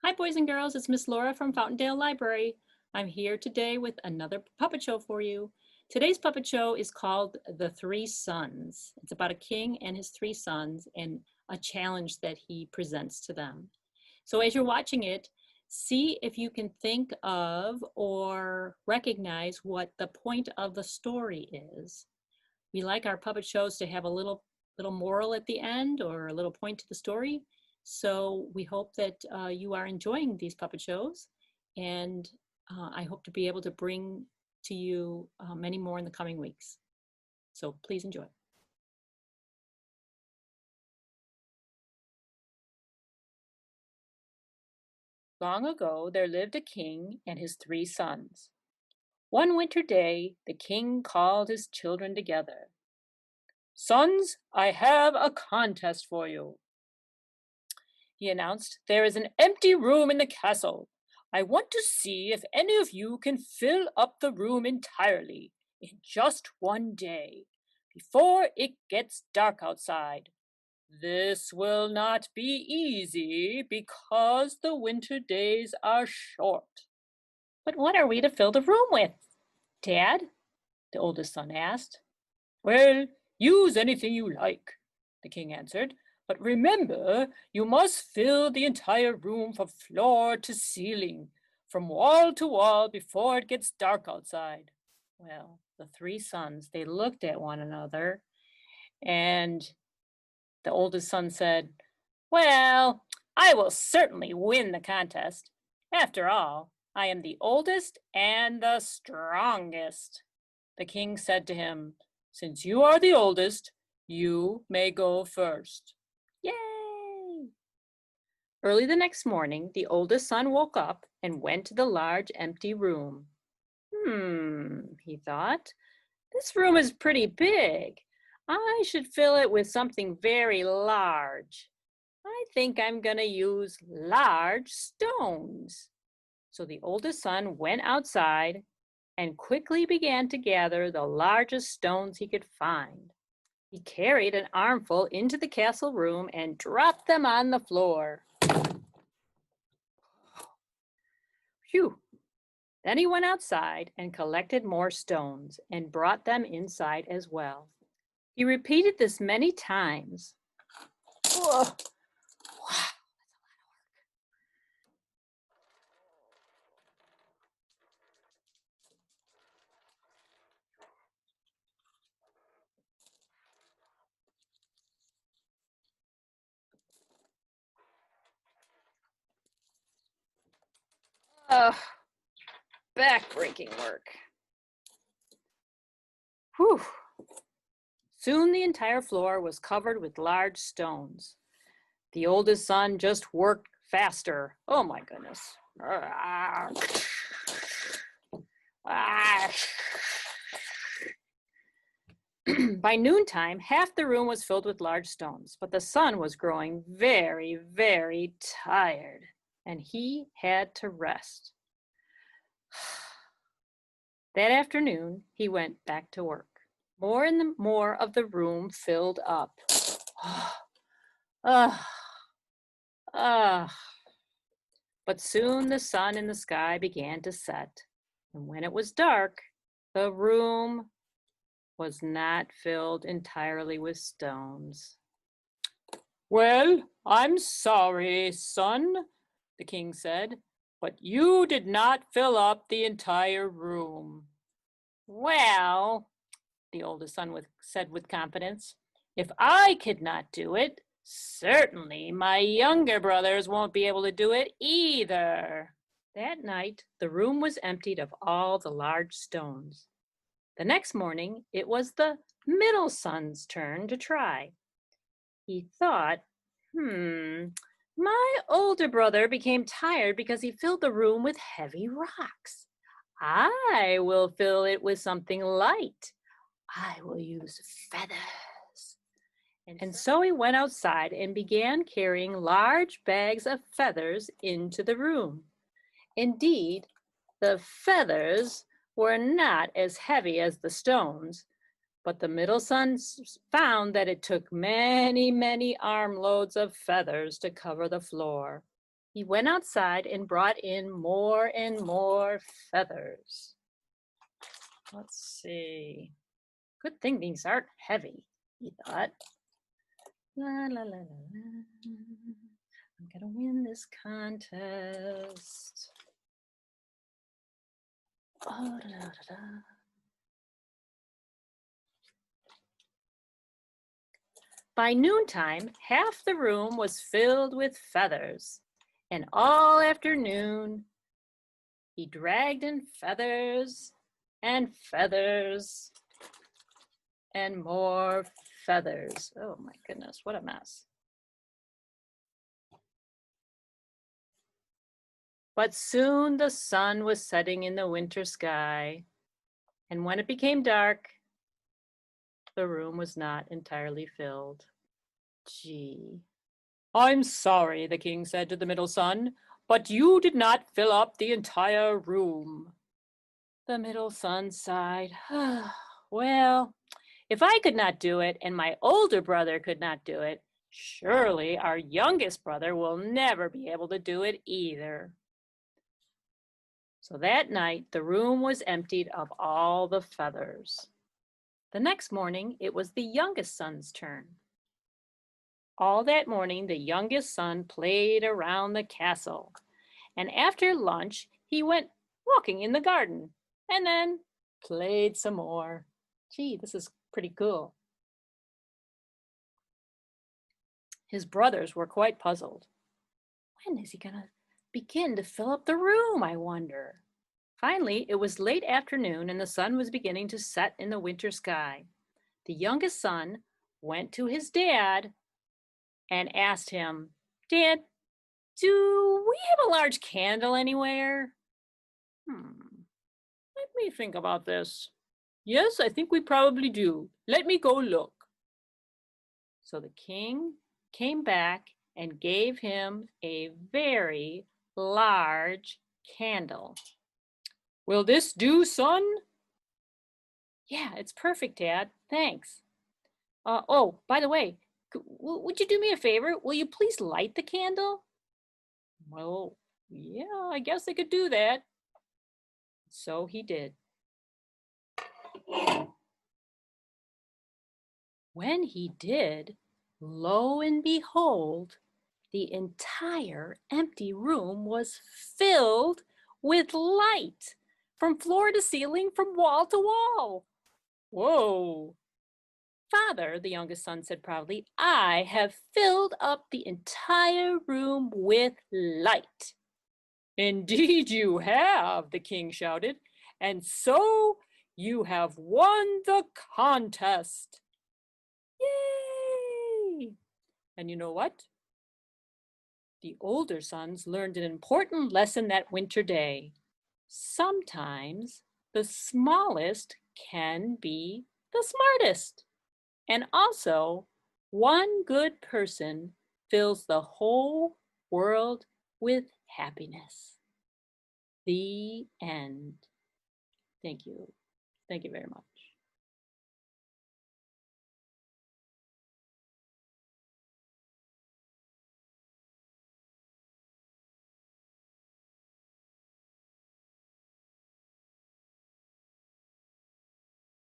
Hi, boys and girls. It's Miss Laura from Fountaindale Library. I'm here today with another puppet show for you. Today's puppet show is called The Three Sons. It's about a king and his three sons and a challenge that he presents to them. So as you're watching it, see if you can think of or recognize what the point of the story is. We like our puppet shows to have a little moral at the end or a little point to the story. So we hope that you are enjoying these puppet shows, and I hope to be able to bring to you many more in the coming weeks. So please enjoy. Long ago, there lived a king and his three sons. One winter day, the king called his children together. "Sons, I have a contest for you," he announced. "There is an empty room in the castle. I want to see if any of you can fill up the room entirely in just one day, before it gets dark outside. This will not be easy because the winter days are short." "But what are we to fill the room with, Dad?" the oldest son asked. "Well, use anything you like," the king answered. "But remember, you must fill the entire room from floor to ceiling, from wall to wall before it gets dark outside." Well, the three sons, they looked at one another, and the oldest son said, "Well, I will certainly win the contest. After all, I am the oldest and the strongest." The king said to him, "Since you are the oldest, you may go first." Yay! Early the next morning, the oldest son woke up and went to the large empty room. He thought, "This room is pretty big. I should fill it with something very large. I think I'm going to use large stones." So the oldest son went outside and quickly began to gather the largest stones he could find. He carried an armful into the castle room and dropped them on the floor. Phew! Then he went outside and collected more stones and brought them inside as well. He repeated this many times. Whoa. Back-breaking work. Whew. Soon the entire floor was covered with large stones. The oldest son just worked faster. Oh my goodness. By noontime, half the room was filled with large stones, but the sun was growing very, very tired, and he had to rest. That afternoon, he went back to work. More and more of the room filled up. But soon the sun in the sky began to set, and when it was dark, the room was not filled entirely with stones. "Well, I'm sorry, son," the king said, "but you did not fill up the entire room." "Well," the oldest son said with confidence, "if I could not do it, certainly my younger brothers won't be able to do it either." That night, the room was emptied of all the large stones. The next morning, it was the middle son's turn to try. He thought, my older brother became tired because he filled the room with heavy rocks. I will fill it with something light. I will use feathers." And so he went outside and began carrying large bags of feathers into the room. Indeed, the feathers were not as heavy as the stones, but the middle son found that it took many, many armloads of feathers to cover the floor. He went outside and brought in more and more feathers. Let's see. Good thing these aren't heavy, he thought. La la la la la. I'm gonna win this contest. Oh, da, da, da. By noontime, half the room was filled with feathers, and all afternoon he dragged in feathers and feathers and more feathers. Oh my goodness, what a mess. But soon the sun was setting in the winter sky, and when it became dark, the room was not entirely filled. Gee. I'm sorry, the king said to the middle son, but you did not fill up the entire room. The middle son sighed. Well, if I could not do it and my older brother could not do it, surely our youngest brother will never be able to do it either. So that night, the room was emptied of all the feathers. The next morning, it was the youngest son's turn. All that morning, the youngest son played around the castle, and after lunch, he went walking in the garden, and then played some more. Gee, this is pretty cool. His brothers were quite puzzled. When is he gonna begin to fill up the room, I wonder? Finally, it was late afternoon and the sun was beginning to set in the winter sky. The youngest son went to his dad and asked him, Dad, do we have a large candle anywhere? Let me think about this. Yes, I think we probably do. Let me go look. So the king came back and gave him a very large candle. Will this do, son? Yeah, it's perfect, Dad. Thanks. Oh, by the way, would you do me a favor? Will you please light the candle? Well, yeah, I guess I could do that. So he did. When he did, lo and behold, the entire empty room was filled with light from floor to ceiling, from wall to wall. Whoa. Father, the youngest son said proudly, I have filled up the entire room with light. Indeed you have, the king shouted, and so you have won the contest. Yay! And you know what? The older sons learned an important lesson that winter day. Sometimes the smallest can be the smartest. And also, one good person fills the whole world with happiness. The end. Thank you. Thank you very much.